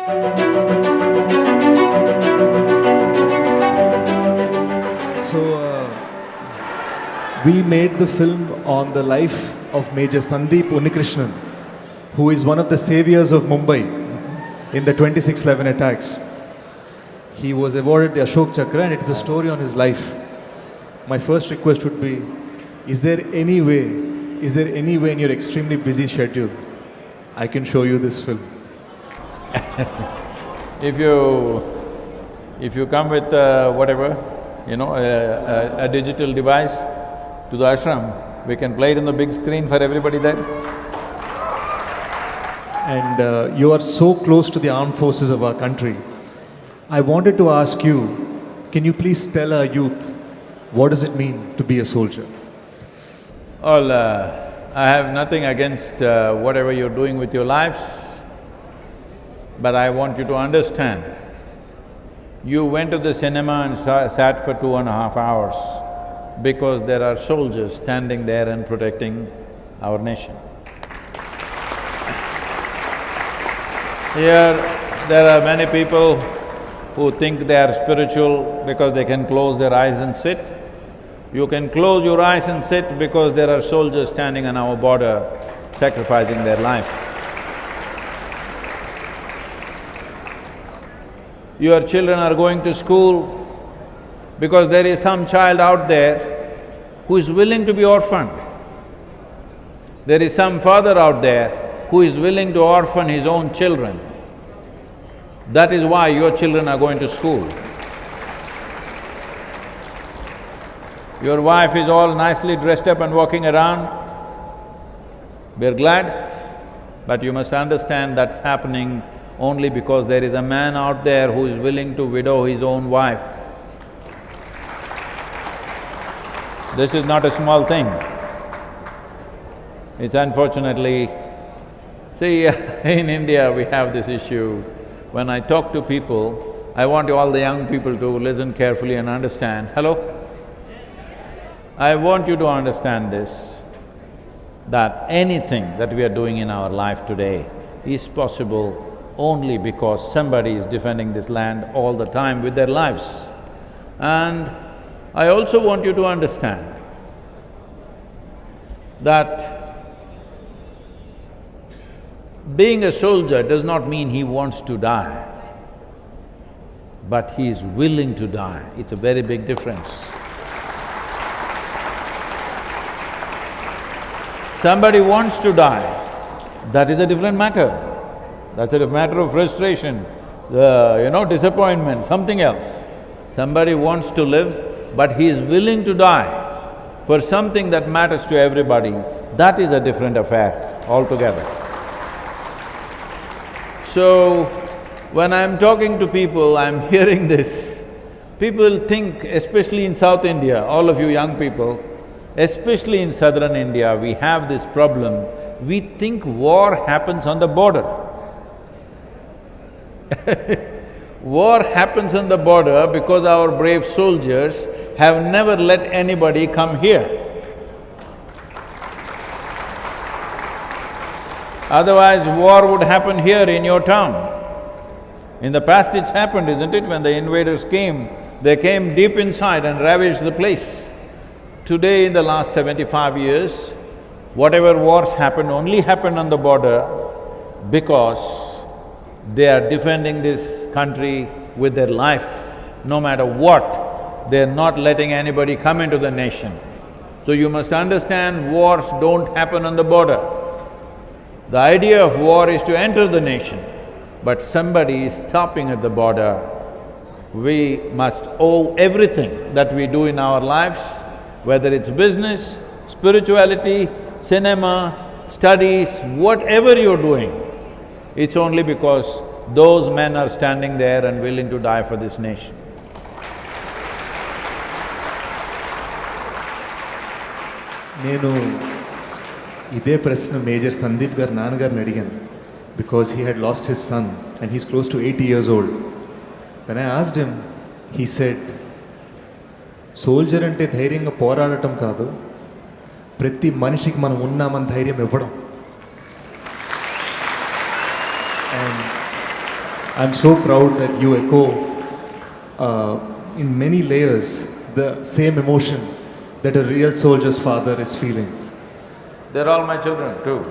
We made the film on the life of Major Sandeep Unnikrishnan, who is one of the saviors of Mumbai in the 26/11 attacks. He was awarded the Ashok Chakra, and it is a story on his life. My first request would be, is there any way in your extremely busy schedule I can show you this film? If you come with whatever, a digital device to the ashram, we can play it on the big screen for everybody there. And you are so close to the armed forces of our country. I wanted to ask you, can you please tell our youth, what does it mean to be a soldier? Well, I have nothing against whatever you're doing with your lives, but I want you to understand, you went to the cinema and sat for 2.5 hours because there are soldiers standing there and protecting our nation. Here, there are many people who think they are spiritual because they can close their eyes and sit. You can close your eyes and sit because there are soldiers standing on our border sacrificing their life. Your children are going to school because there is some child out there who is willing to be orphaned. There is some father out there who is willing to orphan his own children. That is why your children are going to school. Your wife is all nicely dressed up and walking around. We're glad, but you must understand that's happening only because there is a man out there who is willing to widow his own wife. This is not a small thing. It's unfortunately… See, in India we have this issue. When I talk to people, I want all the young people to listen carefully and understand. Hello? I want you to understand this, that anything that we are doing in our life today is possible only because somebody is defending this land all the time with their lives. And I also want you to understand that being a soldier does not mean he wants to die, but he is willing to die. It's a very big difference. Somebody wants to die, that is a different matter. That's a matter of frustration, disappointment, something else. Somebody wants to live, but he is willing to die for something that matters to everybody. That is a different affair altogether. So, when I'm talking to people, I'm hearing this. People think, especially in South India, all of you young people, especially in southern India, we have this problem. We think war happens on the border. War happens on the border because our brave soldiers have never let anybody come here. Otherwise, war would happen here in your town. In the past it's happened, isn't it? When the invaders came, they came deep inside and ravaged the place. Today, in the last 75 years, whatever wars happened only happened on the border because they are defending this country with their life. No matter what, they're not letting anybody come into the nation. So you must understand, wars don't happen on the border. The idea of war is to enter the nation, but somebody is stopping at the border. We must owe everything that we do in our lives, whether it's business, spirituality, cinema, studies, whatever you're doing, it's only because those men are standing there and willing to die for this nation. నేను ఇదే ప్రశ్న major Sandeep గారు నాన్నగారిని అడిగాను, because he had lost his son and he's close to 80 years old. When I asked him, he said, soldier అంటే ధైర్యంగా పోరాడటం కాదు, ప్రతి మనిషికి మనం ఉన్నామని ధైర్యం ఇవ్వడం. And I'm so proud that you echo in many layers the same emotion that a real soldier's father is feeling. They're all my children too.